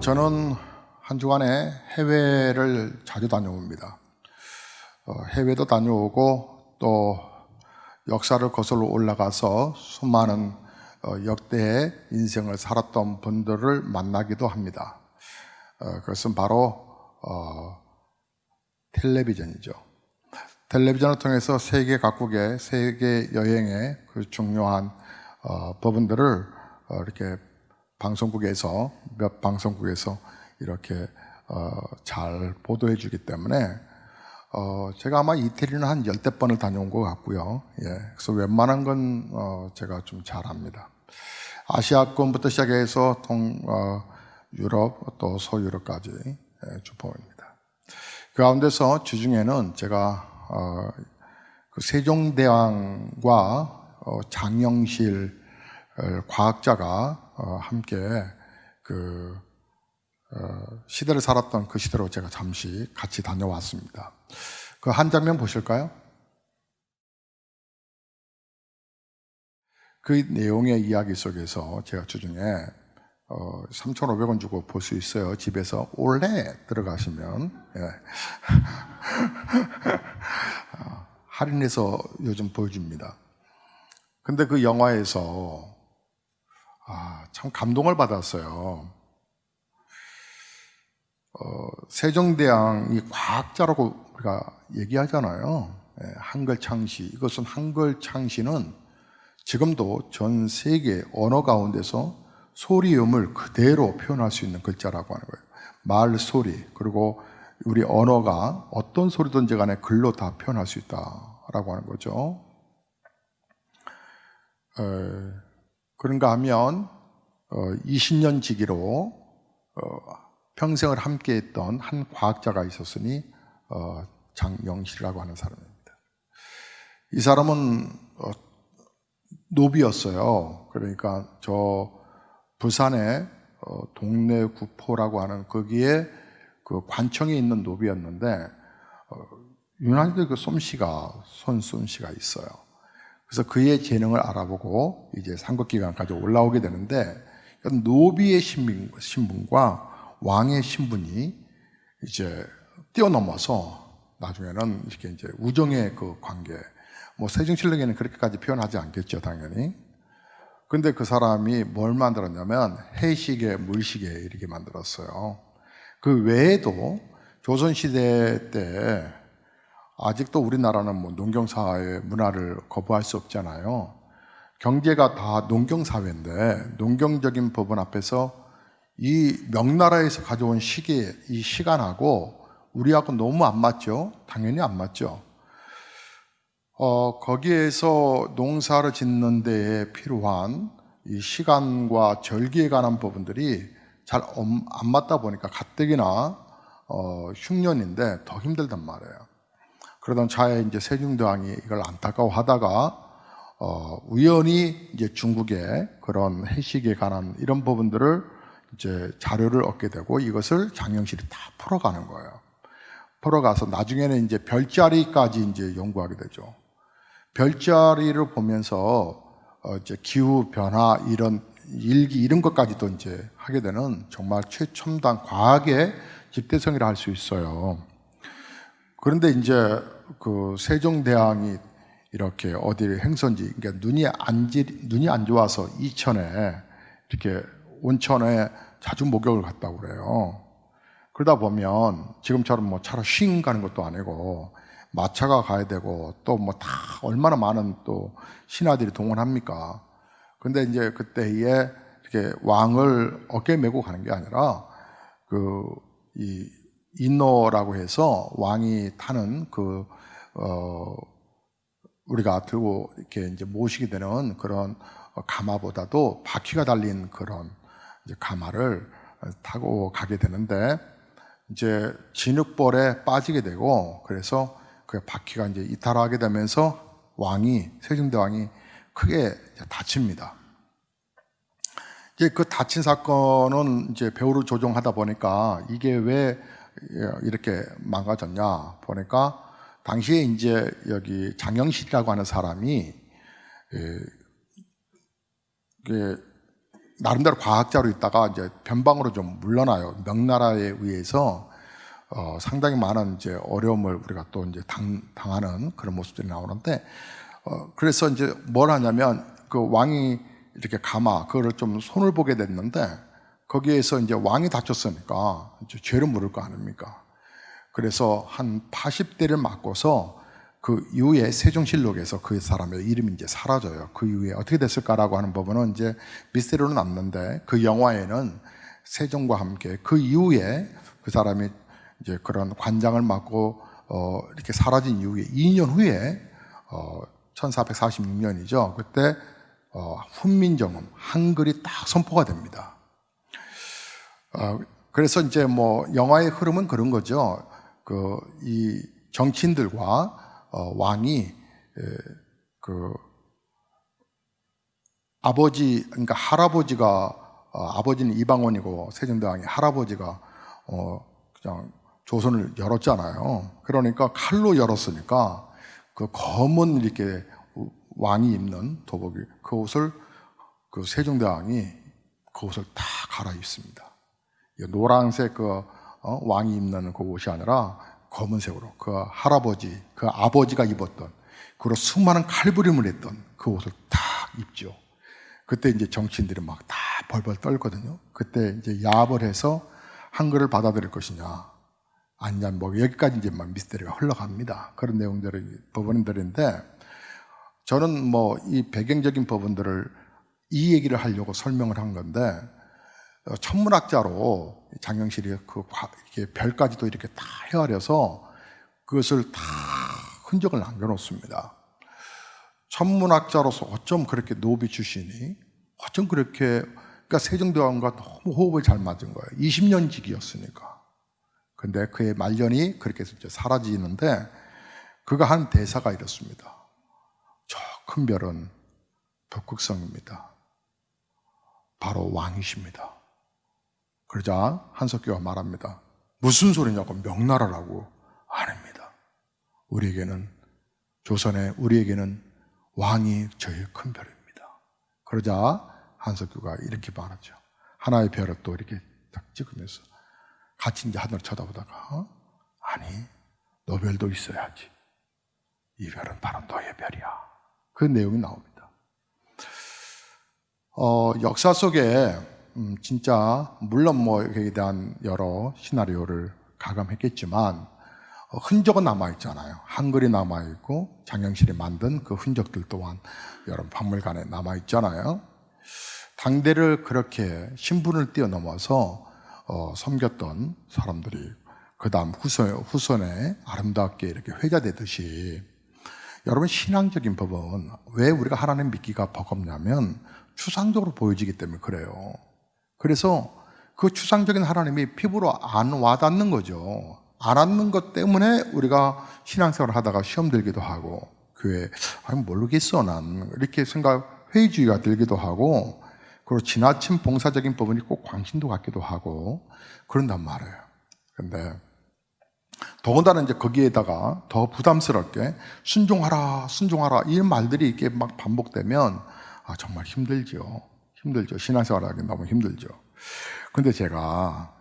저는 한 주간에 해외를 자주 다녀옵니다. 해외도 다녀오고 또 역사를 거슬러 올라가서 수많은 역대의 인생을 살았던 분들을 만나기도 합니다. 그것은 바로 텔레비전이죠. 텔레비전을 통해서 세계 각국의 세계 여행의 그 중요한 부분들을 이렇게 몇 방송국에서 이렇게 잘 보도해 주기 때문에 제가 아마 이태리는 한 10번을 다녀온 것 같고요. 그래서 웬만한 건 제가 좀 잘 압니다. 아시아권부터 시작해서 유럽 또 소유럽까지 주포입니다. 그 가운데서 주중에는 제가 그 세종대왕과 장영실 과학자가 함께 그 시대를 살았던 그 시대로 제가 잠시 같이 다녀왔습니다. 그 한 장면 보실까요? 그 내용의 이야기 속에서 제가 주중에 3,500원 주고 볼 수 있어요. 집에서 올해 들어가시면 할인해서 요즘 보여줍니다. 근데 그 영화에서 참 감동을 받았어요. 세종대왕이 과학자라고 우리가 얘기하잖아요. 한글 창시. 이것은 한글 창시는 지금도 전 세계 언어 가운데서 소리음을 그대로 표현할 수 있는 글자라고 하는 거예요. 말, 소리, 그리고 우리 언어가 어떤 소리든지 간에 글로 다 표현할 수 있다라고 하는 거죠. 그런가 하면 20년 지기로 평생을 함께했던 한 과학자가 있었으니 장영실이라고 하는 사람입니다. 이 사람은 노비였어요. 그러니까 저 부산의 동래 구포라고 하는 거기에 그 관청에 있는 노비였는데 유난히도 그 손솜씨가 있어요. 그래서 그의 재능을 알아보고 이제 상급기관까지 올라오게 되는데 노비의 신분과 왕의 신분이 이제 뛰어넘어서 나중에는 이렇게 이제 우정의 그 관계, 뭐 세종실록에는 그렇게까지 표현하지 않겠죠, 당연히. 근데 그 사람이 뭘 만들었냐면 해시계, 물시계 이렇게 만들었어요. 그 외에도 조선시대 때 아직도 우리나라는 뭐 농경사회 문화를 거부할 수 없잖아요. 경제가 다 농경사회인데 농경적인 법원 앞에서 이 명나라에서 가져온 시계, 이 시간하고 우리하고 너무 안 맞죠? 당연히 안 맞죠. 거기에서 농사를 짓는 데에 필요한 이 시간과 절기에 관한 부분들이 잘 안 맞다 보니까 가뜩이나 흉년인데 더 힘들단 말이에요. 그러던 차에 이제 세종대왕이 이걸 안타까워하다가 우연히 이제 중국의 그런 해식에 관한 이런 부분들을 이제 자료를 얻게 되고 이것을 장영실이 다 풀어가는 거예요. 풀어가서 나중에는 이제 별자리까지 이제 연구하게 되죠. 별자리를 보면서 이제 기후 변화 이런 일기 이런 것까지도 이제 하게 되는 정말 최첨단 과학의 집대성이라 할 수 있어요. 그런데 이제 그 세종대왕이 이렇게 어디를 행선지, 그러니까 눈이 안 좋아서 이천에 이렇게 온천에 자주 목욕을 갔다고 그래요. 그러다 보면 지금처럼 뭐 차로 쉥 가는 것도 아니고 마차가 가야 되고 또 뭐 다 얼마나 많은 또 신하들이 동원합니까? 근데 이제 그때에 이렇게 왕을 어깨에 메고 가는 게 아니라 이 인노라고 해서 왕이 타는 우리가 들고 이렇게 이제 모시게 되는 그런 가마보다도 바퀴가 달린 그런 이제 가마를 타고 가게 되는데 이제 진흙벌에 빠지게 되고 그래서 그 바퀴가 이제 이탈하게 되면서 세종대왕이 크게 다칩니다. 이제 그 다친 사건은 이제 배후를 조종하다 보니까 이게 왜 이렇게 망가졌냐 보니까 당시에 이제 여기 장영실이라고 하는 사람이 나름대로 과학자로 있다가 이제 변방으로 좀 물러나요. 명나라에 의해서 상당히 많은 이제 어려움을 우리가 또 이제 당하는 그런 모습들이 나오는데, 그래서 이제 뭘 하냐면 그 왕이 이렇게 그거를 좀 손을 보게 됐는데, 거기에서 이제 왕이 다쳤으니까 이제 죄를 물을 거 아닙니까? 그래서 한 80대를 맞고서 그 이후에 세종실록에서 그 사람의 이름이 이제 사라져요. 그 이후에 어떻게 됐을까라고 하는 부분은 이제 미스테리로 남는데, 그 영화에는 세종과 함께 그 이후에 그 사람이 이제 그런 관장을 맡고 이렇게 사라진 이후에 2년 후에 1446년이죠. 그때 훈민정음 한글이 딱 선포가 됩니다. 그래서 이제 뭐 영화의 흐름은 그런 거죠. 이 정치인들과 왕이 그 아버지, 그러니까 할아버지가 아버지는 이방원이고 세종대왕이 할아버지가 그냥 조선을 열었잖아요. 그러니까 칼로 열었으니까 그 검은 이렇게 왕이 입는 도복이, 그 옷을 그 세종대왕이 그 옷을 다 갈아입습니다. 노란색 왕이 입는 그 옷이 아니라 검은색으로 그 할아버지, 그 아버지가 입었던, 그리고 수많은 칼부림을 했던 그 옷을 다 입죠. 그때 이제 정치인들이 막 다 벌벌 떨거든요. 그때 이제 야합을 해서 한글을 받아들일 것이냐, 아니냐, 뭐 여기까지 이제 막 미스터리가 흘러갑니다. 그런 내용들이 법원들인데, 저는 뭐 이 배경적인 법원들을 이 얘기를 하려고 설명을 한 건데, 천문학자로 장영실이 이렇게 별까지도 이렇게 다 헤아려서 그것을 다 흔적을 남겨놓습니다. 천문학자로서 어쩜 그렇게 노비 출신이, 어쩜 그렇게, 그러니까 세종대왕과 너무 호흡을 잘 맞은 거예요. 20년 지기였으니까. 근데 그의 말년이 그렇게 해서 이제 사라지는데, 그가 한 대사가 이렇습니다. 저 큰 별은 북극성입니다. 바로 왕이십니다. 그러자 한석규가 말합니다. 무슨 소리냐고. 명나라라고. 아닙니다. 우리에게는 왕이 제일 큰 별입니다. 그러자 한석규가 이렇게 말하죠. 하나의 별을 또 이렇게 딱 찍으면서 같이 이제 하늘을 쳐다보다가, 아니, 너 별도 있어야지. 이 별은 바로 너의 별이야. 그 내용이 나옵니다. 역사 속에 진짜 물론 뭐 여기에 대한 여러 시나리오를 가감했겠지만 흔적은 남아있잖아요. 한글이 남아있고 장영실이 만든 그 흔적들 또한 여러 박물관에 남아있잖아요. 당대를 그렇게 신분을 뛰어넘어서 섬겼던 사람들이 그 다음 후손에 아름답게 이렇게 회자되듯이, 여러분, 신앙적인 법은 왜 우리가 하나님 믿기가 버겁냐면 추상적으로 보여지기 때문에 그래요. 그래서 그 추상적인 하나님이 피부로 안 와닿는 거죠. 안 왔는 것 때문에 우리가 신앙생활을 하다가 시험 들기도 하고, 교회, 모르겠어, 난. 이렇게 회의주의가 들기도 하고, 그리고 지나친 봉사적인 부분이 꼭 관심도 갖기도 하고, 그런단 말이에요. 근데, 더군다나 이제 거기에다가 더 부담스럽게 순종하라, 이런 말들이 이렇게 막 반복되면, 정말 힘들죠. 신앙생활 하기 너무 힘들죠. 근데 제가,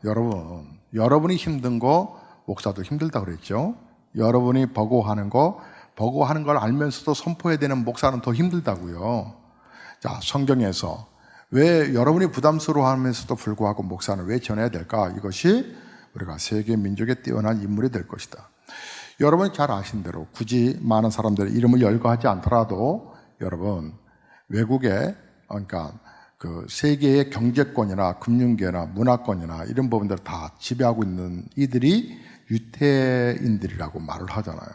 여러분이 힘든 거, 목사도 힘들다고 그랬죠. 여러분이 버거워하는 걸 알면서도 선포해야 되는 목사는 더 힘들다고요. 자, 성경에서 왜 여러분이 부담스러워하면서도 불구하고 목사는 왜 전해야 될까? 이것이 우리가 세계 민족에 뛰어난 인물이 될 것이다. 여러분이 잘 아신 대로 굳이 많은 사람들의 이름을 열거하지 않더라도, 여러분, 외국에, 그러니까 그 세계의 경제권이나 금융계나 문화권이나 이런 부분들을 다 지배하고 있는 이들이 유태인들이라고 말을 하잖아요.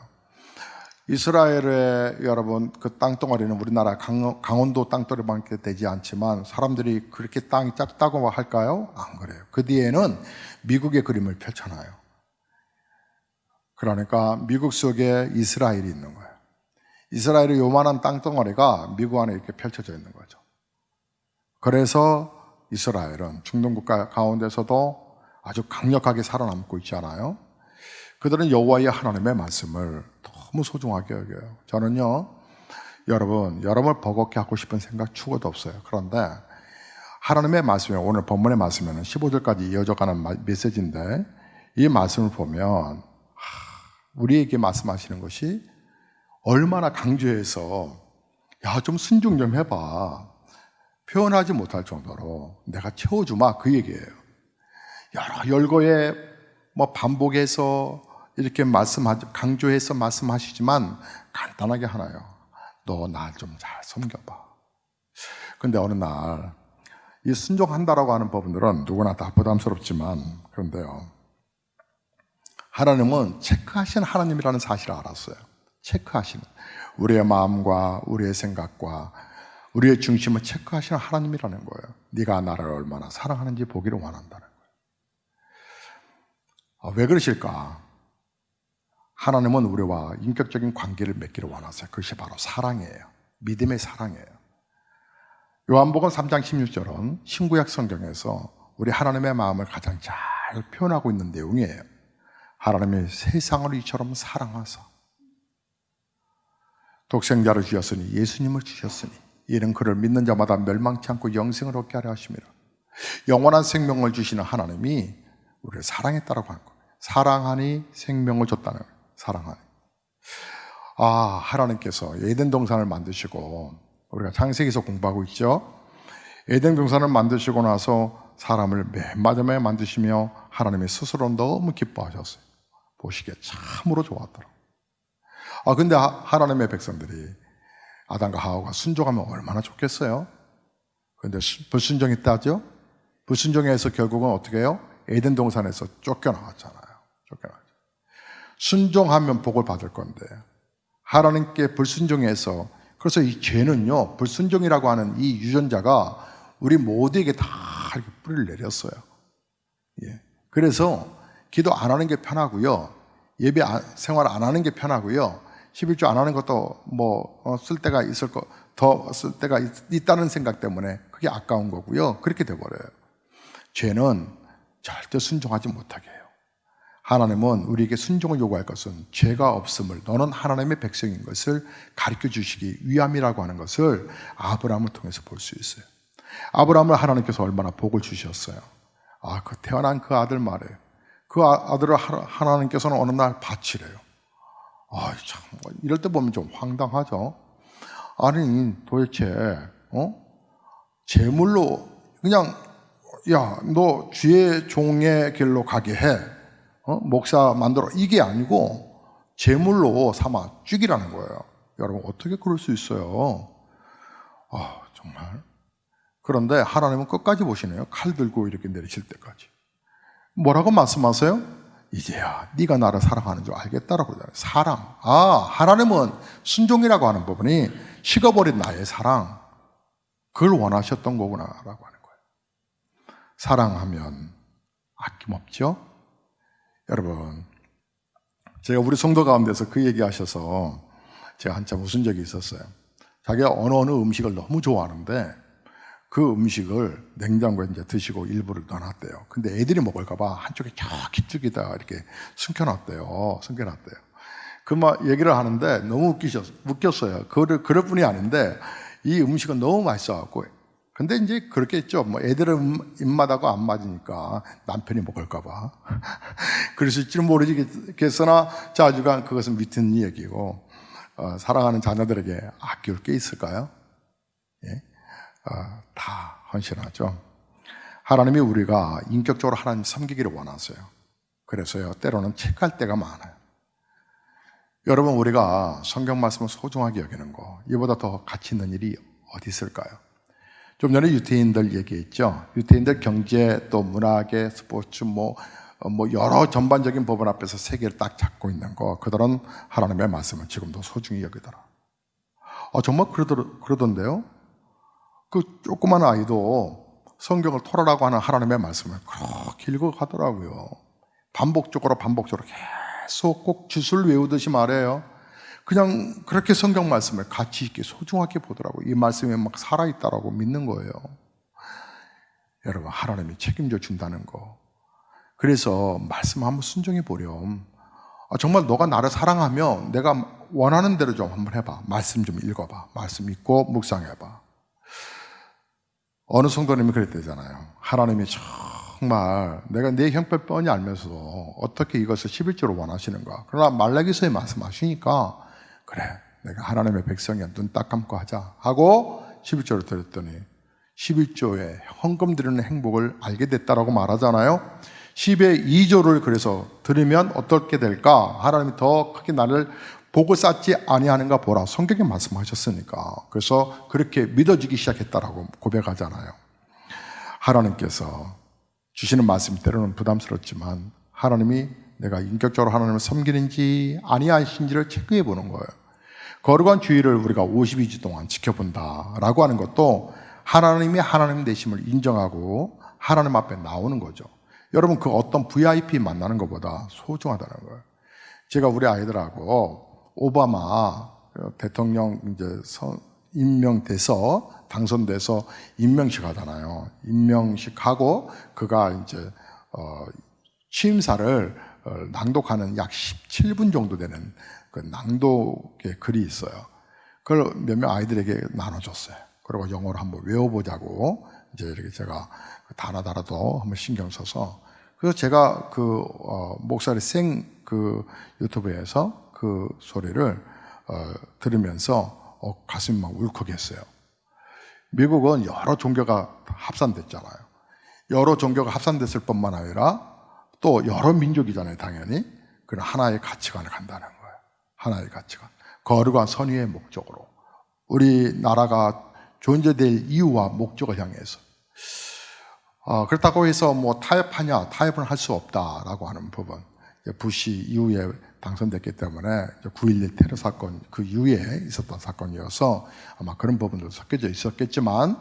이스라엘의 여러분 그 땅덩어리는 우리나라 강원도 땅덩어리밖에 되지 않지만 사람들이 그렇게 땅이 작다고 할까요? 안 그래요. 그 뒤에는 미국의 그림을 펼쳐놔요. 그러니까 미국 속에 이스라엘이 있는 거예요. 이스라엘의 요만한 땅덩어리가 미국 안에 이렇게 펼쳐져 있는 거죠. 그래서 이스라엘은 중동 국가 가운데서도 아주 강력하게 살아남고 있잖아요. 그들은 여호와의 하나님의 말씀을 너무 소중하게 여겨요. 저는요, 여러분을 버겁게 하고 싶은 생각 추구도 없어요. 그런데 하나님의 말씀에 오늘 본문의 말씀에는 15절까지 이어져가는 메시지인데 이 말씀을 보면 우리에게 말씀하시는 것이 얼마나 강조해서 야, 좀 순종 좀 해봐. 표현하지 못할 정도로 내가 채워주마 그 얘기예요. 여러 열거에 반복해서 이렇게 강조해서 말씀하시지만 간단하게 하나요. 너 날 좀 잘 섬겨봐. 근데 어느 날 이 순종한다라고 하는 부분들은 누구나 다 부담스럽지만 그런데요. 하나님은 체크하시는 하나님이라는 사실을 알았어요. 체크하시는 우리의 마음과 우리의 생각과 우리의 중심을 체크하시는 하나님이라는 거예요. 네가 나를 얼마나 사랑하는지 보기를 원한다는 거예요. 왜 그러실까? 하나님은 우리와 인격적인 관계를 맺기를 원하세요. 그것이 바로 사랑이에요. 믿음의 사랑이에요. 요한복음 3장 16절은 신구약 성경에서 우리 하나님의 마음을 가장 잘 표현하고 있는 내용이에요. 하나님이 세상을 이처럼 사랑하사 독생자를 주셨으니 예수님을 주셨으니 이는 그를 믿는 자마다 멸망치 않고 영생을 얻게 하려 하심이라. 영원한 생명을 주시는 하나님이 우리를 사랑했다라고 한 거예요. 사랑하니 생명을 줬다는 거예요. 사랑하니. 하나님께서 에덴 동산을 만드시고 우리가 창세기에서 공부하고 있죠. 에덴 동산을 만드시고 나서 사람을 맨 마지막에 만드시며 하나님이 스스로 너무 기뻐하셨어요. 보시기에 참으로 좋았더라고요. 근데 하나님의 백성들이 아담과 하와가 순종하면 얼마나 좋겠어요? 그런데 불순종했다죠? 불순종해서 결국은 어떻게 해요? 에덴 동산에서 쫓겨나왔잖아요. 순종하면 복을 받을 건데 하나님께 불순종해서 그래서 이 죄는요, 불순종이라고 하는 이 유전자가 우리 모두에게 다 이렇게 뿌리를 내렸어요. 예. 그래서 기도 안 하는 게 편하고요, 예배 생활 안 하는 게 편하고요, 11조 안 하는 것도 쓸 때가 더 쓸 때가 있다는 생각 때문에 그게 아까운 거고요. 그렇게 돼버려요. 죄는 절대 순종하지 못하게 해요. 하나님은 우리에게 순종을 요구할 것은 죄가 없음을, 너는 하나님의 백성인 것을 가르쳐 주시기 위함이라고 하는 것을 아브라함을 통해서 볼 수 있어요. 아브라함을 하나님께서 얼마나 복을 주셨어요. 그 태어난 그 아들 말이에요. 그 아들을 하나님께서는 어느 날 바치래요. 참, 이럴 때 보면 좀 황당하죠. 아니, 도대체, 제물로 그냥, 야, 너 주의 종의 길로 가게 해. 목사 만들어. 이게 아니고, 제물로 삼아 죽이라는 거예요. 여러분, 어떻게 그럴 수 있어요? 정말. 그런데 하나님은 끝까지 보시네요. 칼 들고 이렇게 내리실 때까지. 뭐라고 말씀하세요? 이제야 네가 나를 사랑하는 줄 알겠다라고 그러잖아요. 사랑. 하나님은 순종이라고 하는 부분이 식어버린 나의 사랑, 그걸 원하셨던 거구나라고 하는 거예요. 사랑하면 아낌없죠? 여러분, 제가 우리 성도 가운데서 그 얘기 하셔서 제가 한참 웃은 적이 있었어요. 자기가 어느 음식을 너무 좋아하는데 그 음식을 냉장고에 이제 드시고 일부를 넣어놨대요. 근데 애들이 먹을까봐 한쪽에 기특이다 이렇게 숨겨놨대요. 그 얘기를 하는데 너무 웃겼어요. 그럴 뿐이 아닌데 이 음식은 너무 맛있어갖고. 근데 이제 그렇겠죠. 애들은 입맛하고 안 맞으니까 남편이 먹을까봐. 그랬을지는 모르겠으나 자주간 그것은 밑은 얘기고, 사랑하는 자녀들에게 아껴올 게 있을까요? 예? 다 헌신하죠. 하나님이 우리가 인격적으로 하나님 섬기기를 원하세요. 그래서요, 때로는 체크할 때가 많아요. 여러분, 우리가 성경 말씀을 소중하게 여기는 거, 이보다 더 가치 있는 일이 어디 있을까요? 좀 전에 유태인들 얘기했죠. 유태인들 경제, 또 문화계, 스포츠, 여러 전반적인 법원 앞에서 세계를 딱 잡고 있는 거, 그들은 하나님의 말씀을 지금도 소중히 여기더라. 정말 그러던데요? 그 조그만 아이도 성경을 토라라고 하는 하나님의 말씀을 그렇게 읽어가더라고요. 반복적으로 계속 꼭 주술 외우듯이 말해요. 그냥 그렇게 성경 말씀을 가치 있게 소중하게 보더라고요. 이 말씀에 막 살아있다라고 믿는 거예요. 여러분, 하나님이 책임져 준다는 거. 그래서 말씀 한번 순종해 보렴. 정말 너가 나를 사랑하면 내가 원하는 대로 좀 한번 해봐. 말씀 좀 읽어봐. 말씀 읽고 묵상해봐. 어느 성도님이 그랬대잖아요. 하나님이 정말 내가 내 형편 뻔히 알면서도 어떻게 이것을 11조로 원하시는가. 그러나 말라기서에 말씀하시니까 그래, 내가 하나님의 백성이야, 눈 딱 감고 하자 하고 11조를 드렸더니 11조의 헌금 드리는 행복을 알게 됐다라고 말하잖아요. 10의 2조를 그래서 드리면 어떻게 될까? 하나님이 더 크게 나를 복을 쌓지 아니하는가 보라. 성경에 말씀하셨으니까. 그래서 그렇게 믿어지기 시작했다라고 고백하잖아요. 하나님께서 주시는 말씀이 때로는 부담스럽지만 하나님이 내가 인격적으로 하나님을 섬기는지 아니하신지를 체크해 보는 거예요. 거룩한 주의를 우리가 52주 동안 지켜본다라고 하는 것도 하나님이 하나님 되심을 인정하고 하나님 앞에 나오는 거죠. 여러분, 그 어떤 VIP 만나는 것보다 소중하다는 거예요. 제가 우리 아이들하고 오바마 대통령 이제 임명돼서 당선돼서 임명식 하잖아요. 임명식 하고 그가 이제 취임사를 낭독하는 약 17분 정도 되는 그 낭독의 글이 있어요. 그걸 몇몇 아이들에게 나눠줬어요. 그리고 영어로 한번 외워보자고 이제 이렇게 제가 단어도 한번 신경 써서 그래서 제가 그 목사의 그 유튜브에서 그 소리를 들으면서 가슴이 막 울컥했어요. 미국은 여러 종교가 합산됐잖아요. 여러 종교가 합산됐을 뿐만 아니라 또 여러 민족이잖아요, 당연히. 그런 하나의 가치관을 간다는 거예요. 하나의 가치관. 거룩한 선의의 목적으로. 우리나라가 존재될 이유와 목적을 향해서. 그렇다고 해서 뭐 타협하냐, 타협은 할 수 없다라고 하는 부분. 부시 이후에 당선됐기 때문에 9.11 테러 사건 그 이후에 있었던 사건이어서 아마 그런 부분도 섞여져 있었겠지만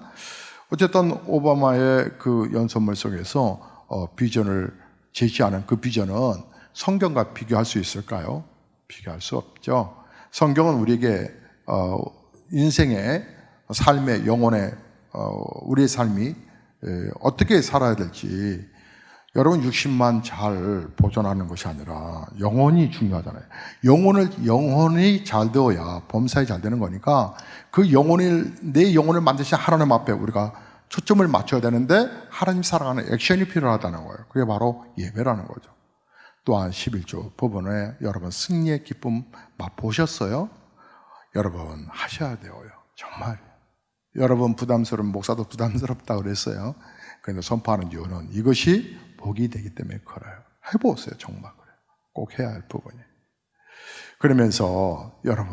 어쨌든 오바마의 그 연설문 속에서 비전을 제시하는 그 비전은 성경과 비교할 수 있을까요? 비교할 수 없죠. 성경은 우리에게 인생의 삶의 영혼의 우리의 삶이 어떻게 살아야 될지 여러분 육신만 잘 보존하는 것이 아니라 영혼이 중요하잖아요. 영혼이 잘 되어야 범사에 잘 되는 거니까 그 내 영혼을 만드신 하나님 앞에 우리가 초점을 맞춰야 되는데 하나님 사랑하는 액션이 필요하다는 거예요. 그게 바로 예배라는 거죠. 또한 11조 부분에 여러분 승리의 기쁨 맛보셨어요? 여러분 하셔야 돼요. 정말. 여러분 부담스러운 목사도 부담스럽다고 그랬어요. 그런데 선포하는 이유는 이것이 복이 되기 때문에 그래요. 해보세요. 정말 그래요. 꼭 해야 할 부분이에요. 그러면서 여러분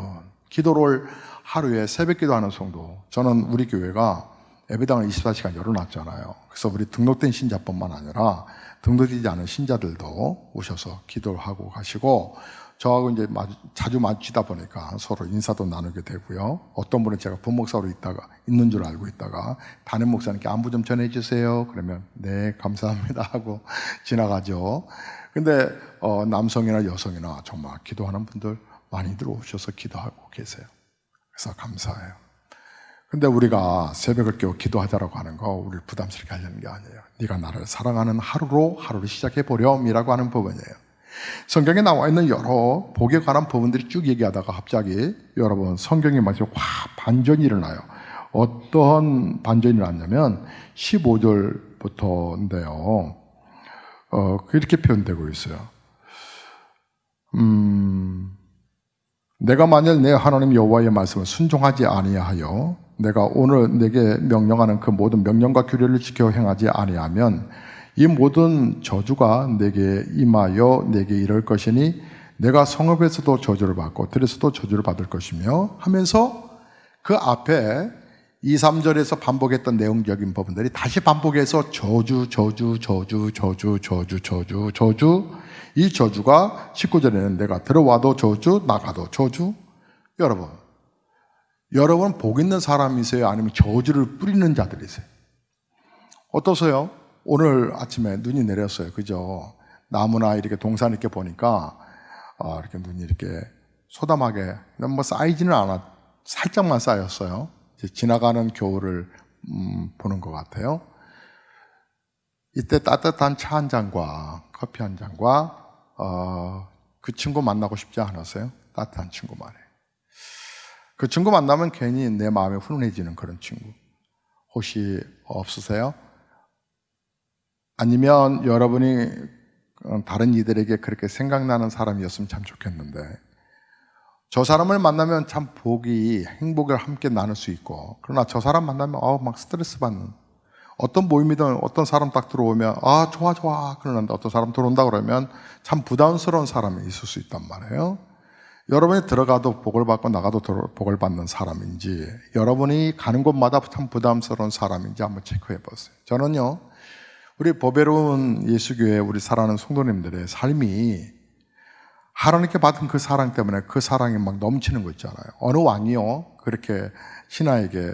기도를 하루에 새벽 기도하는 성도, 저는 우리 교회가 예배당을 24시간 열어놨잖아요. 그래서 우리 등록된 신자뿐만 아니라 등록되지 않은 신자들도 오셔서 기도를 하고 가시고 저하고 이제 자주 마주치다 보니까 서로 인사도 나누게 되고요. 어떤 분은 제가 부목사로 있는 줄 알고 있다가 담임 목사님께 안부 좀 전해주세요. 그러면 네 감사합니다 하고 지나가죠. 근데 남성이나 여성이나 정말 기도하는 분들 많이들 오셔서 기도하고 계세요. 그래서 감사해요. 근데 우리가 새벽을 깨워 기도하자라고 하는 거 우리를 부담스럽게 하려는 게 아니에요. 네가 나를 사랑하는 하루를 시작해보렴이라고 하는 부분이에요. 성경에 나와 있는 여러 복에 관한 부분들이 쭉 얘기하다가 갑자기 여러분 성경에 마치 반전이 일어나요. 어떤 반전이 일어났냐면 15절부터인데요. 이렇게 표현되고 있어요. 내가 만일 내 하나님 여호와의 말씀을 순종하지 아니하여 내가 오늘 내게 명령하는 그 모든 명령과 규례를 지켜 행하지 아니하면 이 모든 저주가 내게 임하여 내게 이럴 것이니 내가 성읍에서도 저주를 받고 들에서도 저주를 받을 것이며 하면서 그 앞에 2, 3절에서 반복했던 내용적인 부분들이 다시 반복해서 저주 이 저주가 19절에는 내가 들어와도 저주 나가도 저주. 여러분 복 있는 사람이세요? 아니면 저주를 뿌리는 자들이세요? 어떠세요? 오늘 아침에 눈이 내렸어요. 그죠? 나무나 이렇게 동산 이렇게 보니까, 이렇게 눈이 이렇게 소담하게, 뭐 쌓이지는 않아. 살짝만 쌓였어요. 이제 지나가는 겨울을, 보는 것 같아요. 이때 따뜻한 차 한 잔과 커피 한 잔과, 그 친구 만나고 싶지 않았어요? 따뜻한 친구만에. 그 친구 만나면 괜히 내 마음이 훈훈해지는 그런 친구. 혹시 없으세요? 아니면 여러분이 다른 이들에게 그렇게 생각나는 사람이었으면 참 좋겠는데, 저 사람을 만나면 참 행복을 함께 나눌 수 있고, 그러나 저 사람 만나면 막 스트레스 받는, 어떤 모임이든 어떤 사람 딱 들어오면 좋아 그러는데, 어떤 사람 들어온다 그러면 참 부담스러운 사람이 있을 수 있단 말이에요. 여러분이 들어가도 복을 받고 나가도 복을 받는 사람인지, 여러분이 가는 곳마다 참 부담스러운 사람인지 한번 체크해 보세요. 저는요, 우리 보배로운 예수교회 우리 사랑하는 성도님들의 삶이 하나님께 받은 그 사랑 때문에 그 사랑이 막 넘치는 거 있잖아요. 어느 왕이요, 그렇게 신하에게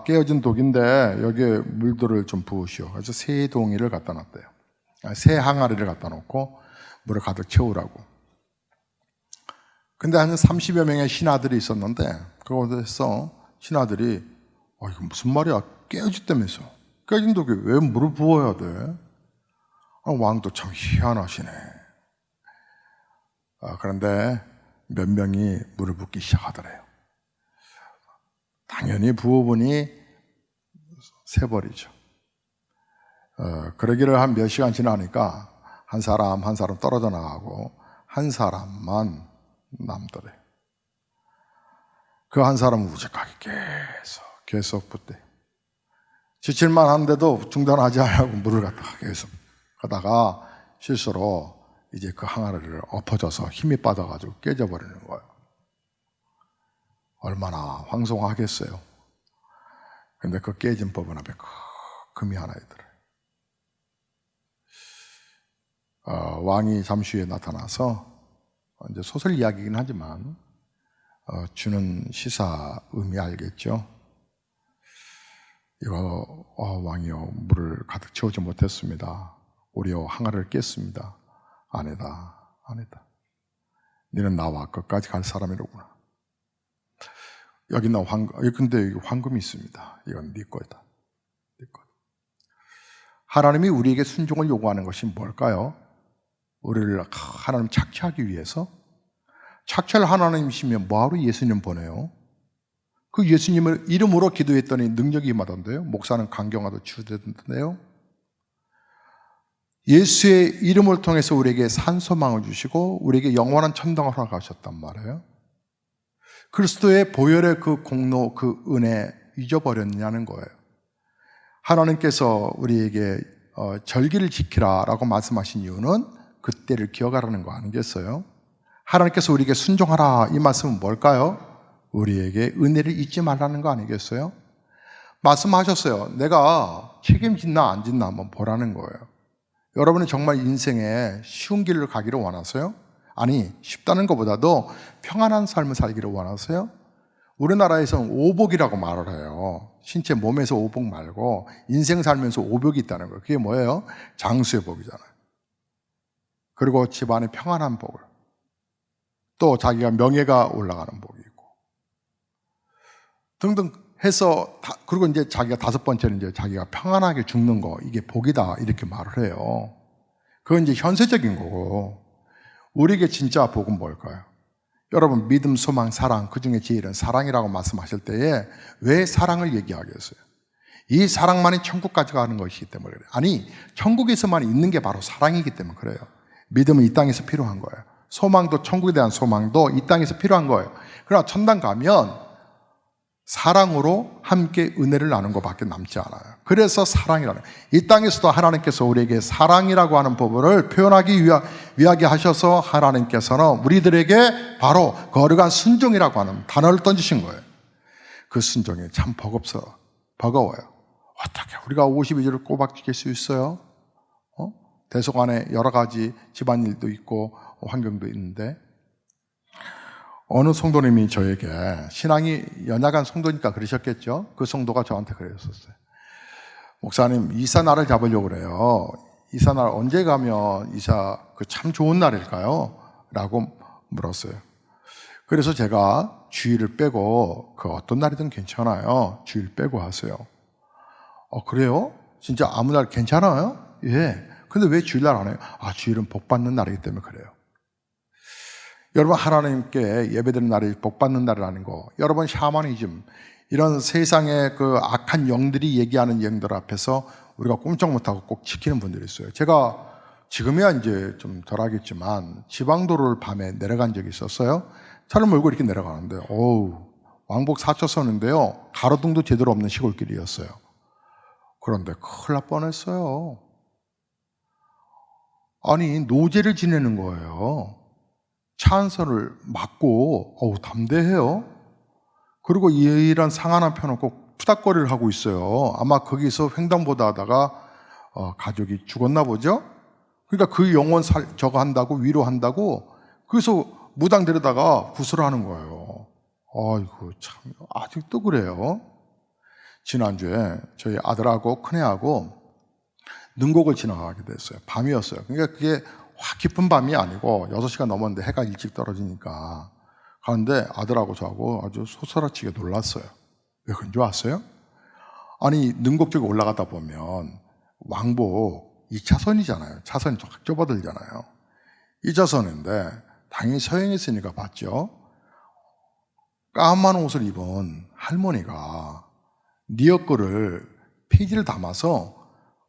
깨어진 독인데 여기에 물들을 좀 부으시오. 그래서 새 동이를 갖다 놨대요. 새 항아리를 갖다 놓고 물을 가득 채우라고. 근데 한 30여 명의 신하들이 있었는데, 그곳에서 신하들이 이거 무슨 말이야, 깨어졌다면서. 깨진 독에 왜 물을 부어야 돼? 왕도 참 희한하시네. 그런데 몇 명이 물을 붓기 시작하더래요. 당연히 부어보니 새버리죠. 그러기를 한 몇 시간 지나니까 한 사람 한 사람 떨어져 나가고 한 사람만 남더래요. 그 한 사람은 우직하게 계속 붓대. 지칠만 한데도 중단하지 않고 물을 갖다가 계속 하다가 실수로 이제 그 항아리를 엎어져서 힘이 빠져가지고 깨져버리는 거예요. 얼마나 황송하겠어요. 근데 그 깨진 법은 앞에 금이 하나 있더래요. 왕이 잠시 후에 나타나서, 이제 소설 이야기이긴 하지만 주는 시사 의미 알겠죠? 이거 왕이여, 물을 가득 채우지 못했습니다. 우리여 항아리를 깼습니다. 아니다. 너는 나와 끝까지 갈 사람이로구나. 여기는 근데 황금이 있습니다. 이건 네 거다. 하나님이 우리에게 순종을 요구하는 것이 뭘까요? 우리를 하나님 착취하기 위해서? 착취할 하나님이시면 뭐하러 예수님 보내요? 그 예수님을 이름으로 기도했더니 능력이 임하던데요. 목사는 강경하도 치유되던데요. 예수의 이름을 통해서 우리에게 산소망을 주시고 우리에게 영원한 천당을 허락하셨단 말이에요. 그리스도의 보혈의 그 공로, 그 은혜 잊어버렸냐는 거예요. 하나님께서 우리에게 절기를 지키라라고 말씀하신 이유는 그때를 기억하라는 거 아니겠어요? 하나님께서 우리에게 순종하라, 이 말씀은 뭘까요? 우리에게 은혜를 잊지 말라는 거 아니겠어요? 말씀하셨어요. 내가 책임진나 안 짓나 한번 보라는 거예요. 여러분이 정말 인생에 쉬운 길을 가기를 원하세요? 아니, 쉽다는 것보다도 평안한 삶을 살기를 원하세요? 우리나라에서는 오복이라고 말을 해요. 신체 몸에서 오복 말고 인생 살면서 오복이 있다는 거예요. 그게 뭐예요? 장수의 복이잖아요. 그리고 집안의 평안한 복을, 또 자기가 명예가 올라가는 복이 있고 등등 해서, 그리고 이제 자기가 다섯 번째는 이제 자기가 평안하게 죽는 거, 이게 복이다 이렇게 말을 해요. 그건 이제 현세적인 거고, 우리에게 진짜 복은 뭘까요? 여러분, 믿음, 소망, 사랑, 그 중에 제일은 사랑이라고 말씀하실 때에 왜 사랑을 얘기하겠어요? 이 사랑만이 천국까지 가는 것이기 때문에 그래요. 아니, 천국에서만 있는 게 바로 사랑이기 때문에 그래요. 믿음은 이 땅에서 필요한 거예요. 소망도, 천국에 대한 소망도 이 땅에서 필요한 거예요. 그러나 천당 가면 사랑으로 함께 은혜를 나눈 것밖에 남지 않아요. 그래서 사랑이라는, 이 땅에서도 하나님께서 우리에게 사랑이라고 하는 법을 표현하기 위하게 하셔서 하나님께서는 우리들에게 바로 거룩한 순종이라고 하는 단어를 던지신 거예요. 그 순종이 참 버거워요. 어떻게 우리가 52주를 꼬박 지킬 수 있어요? 대속 안에 여러 가지 집안일도 있고 환경도 있는데, 어느 성도님이 저에게, 신앙이 연약한 성도니까 그러셨겠죠? 그 성도가 저한테 그랬었어요. 목사님, 이사 날을 잡으려고 그래요. 이사 날 언제 가면 그 참 좋은 날일까요? 라고 물었어요. 그래서 제가 주일을 빼고, 그 어떤 날이든 괜찮아요. 주일 빼고 하세요. 그래요? 진짜 아무 날 괜찮아요? 예. 근데 왜 주일날 안 해요? 주일은 복 받는 날이기 때문에 그래요. 여러분, 하나님께 예배드리는 날이 복 받는 날이라는 거, 여러분 샤머니즘, 이런 세상의 그 악한 영들이 얘기하는 영들 앞에서 우리가 꼼짝 못하고 꼭 지키는 분들이 있어요. 제가 지금이야 이제 좀 덜하겠지만 지방도로를 밤에 내려간 적이 있었어요. 차를 몰고 이렇게 내려가는데 왕복 4차선인데요. 가로등도 제대로 없는 시골길이었어요. 그런데 큰일 날 뻔했어요. 아니 노제를 지내는 거예요. 차 안선을 막고 담대해요. 그리고 이런 상 하나 펴놓고 푸닥거리를 하고 있어요. 아마 거기서 횡단보도 하다가 가족이 죽었나 보죠. 그러니까 그 영혼 저거 한다고 위로한다고 그래서 무당 데려다가 구슬을 하는 거예요. 아이고 참 아직도 그래요. 지난주에 저희 아들하고 큰애하고 능곡을 지나가게 됐어요. 밤이었어요. 그러니까 그게 확 깊은 밤이 아니고 6시가 넘었는데 해가 일찍 떨어지니까 가는데 아들하고 저하고 아주 소스라치게 놀랐어요. 왜 그런 줄 아세요? 아니 능곡 쪽에 올라가다 보면 왕복 2차선이잖아요. 차선이 확 좁아들잖아요. 2차선인데 당연히 서행했으니까 봤죠. 까만 옷을 입은 할머니가 니어거를 페이지를 담아서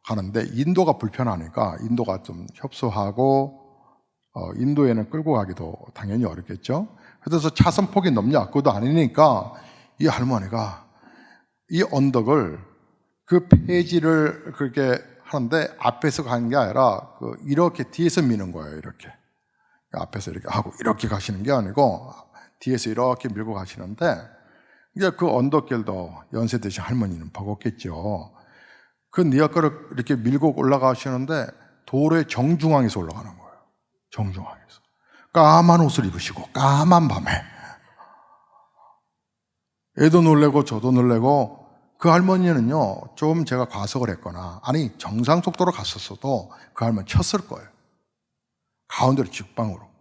가는데 인도가 불편하니까 인도가 좀 협소하고 인도에는 끌고 가기도 당연히 어렵겠죠. 그래서 차선폭이 넓냐 그것도 아니니까 이 할머니가 이 언덕을 그 페이지를 그렇게 하는데 앞에서 가는 게 아니라 이렇게 뒤에서 미는 거예요. 이렇게 앞에서 이렇게 하고 이렇게 가시는 게 아니고 뒤에서 이렇게 밀고 가시는데 이제 그 언덕길도 연세 드신 할머니는 버겁겠죠. 그 니아까를 이렇게 밀고 올라가시는데 도로의 정중앙에서 올라가는 거예요. 정중앙에서. 까만 옷을 입으시고 까만 밤에 애도 놀래고 저도 놀래고 그 할머니는요 좀 제가 과속을 했거나 아니 정상 속도로 갔었어도 그 할머니 쳤을 거예요. 가운데로 직방으로.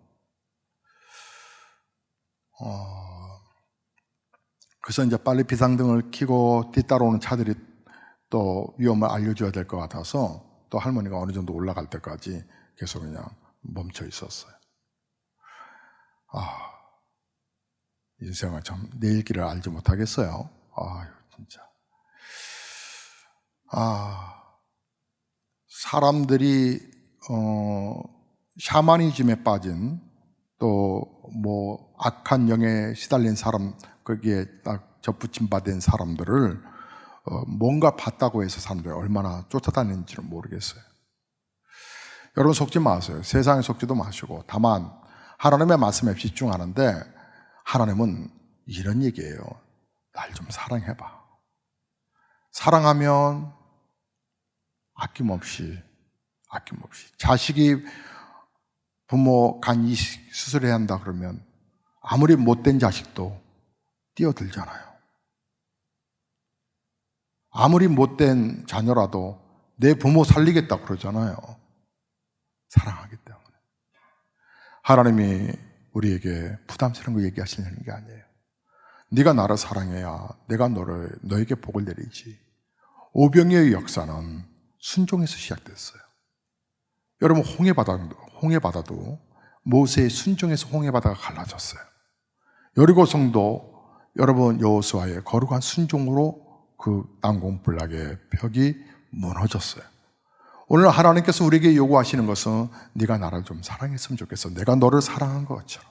그래서 이제 빨리 비상등을 켜고 뒤따라오는 차들이 또 위험을 알려줘야 될 것 같아서 또 할머니가 어느 정도 올라갈 때까지 계속 그냥 멈춰 있었어요. 인생은 참 내일 길을 알지 못하겠어요. 진짜. 사람들이 샤머니즘에 빠진 또 뭐 악한 영에 시달린 사람 거기에 딱 접붙임 받은 사람들을 뭔가 봤다고 해서 사람들이 얼마나 쫓아다니는지는 모르겠어요. 여러분 속지 마세요. 세상에 속지도 마시고 다만 하나님의 말씀에 집중하는데 하나님은 이런 얘기예요. 날 좀 사랑해봐. 사랑하면 아낌없이 자식이 부모 간 이식 수술해야 한다 그러면 아무리 못된 자식도 뛰어들잖아요. 아무리 못된 자녀라도 내 부모 살리겠다 그러잖아요. 사랑하기 때문에. 하나님이 우리에게 부담스러운 거 얘기하시는 게 아니에요. 네가 나를 사랑해야 내가 너에게 복을 내리지. 오병이의 역사는 순종에서 시작됐어요. 여러분 홍해바다도 모세의 순종에서 홍해바다가 갈라졌어요. 여리고성도 여러분 여호수아의 거룩한 순종으로 그 난공불락의 벽이 무너졌어요. 오늘 하나님께서 우리에게 요구하시는 것은 네가 나를 좀 사랑했으면 좋겠어. 내가 너를 사랑한 것처럼.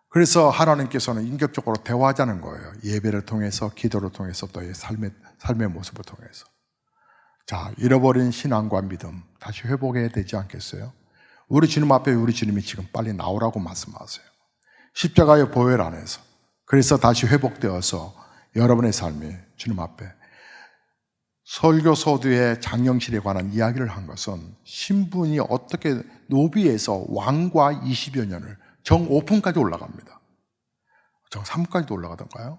그래서 하나님께서는 인격적으로 대화하자는 거예요. 예배를 통해서, 기도를 통해서, 너의 삶의 모습을 통해서. 자, 잃어버린 신앙과 믿음 다시 회복해야 되지 않겠어요? 우리 주님 앞에 우리 주님이 지금 빨리 나오라고 말씀하세요. 십자가의 보혈 안에서. 그래서 다시 회복되어서 여러분의 삶이 주님 앞에. 설교 서두에 장영실에 관한 이야기를 한 것은 신분이 어떻게 노비에서 왕과 20여 년을 정 5품까지 올라갑니다. 정 3까지도 올라가던가요?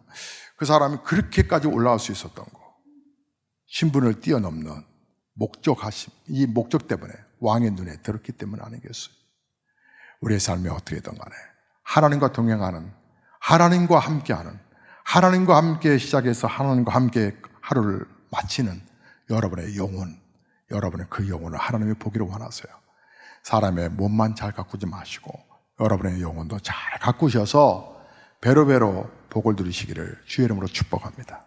그 사람이 그렇게까지 올라갈 수 있었던 거. 신분을 뛰어넘는 이 목적 때문에 왕의 눈에 들었기 때문 아니겠어요? 우리의 삶이 어떻게든 간에 하나님과 동행하는, 하나님과 함께하는, 하나님과 함께 시작해서 하나님과 함께 하루를 마치는 여러분의 영혼, 여러분의 그 영혼을 하나님이 보기를 원하세요. 사람의 몸만 잘 가꾸지 마시고 여러분의 영혼도 잘 가꾸셔서 배로배로 복을 누리시기를 주의 이름으로 축복합니다.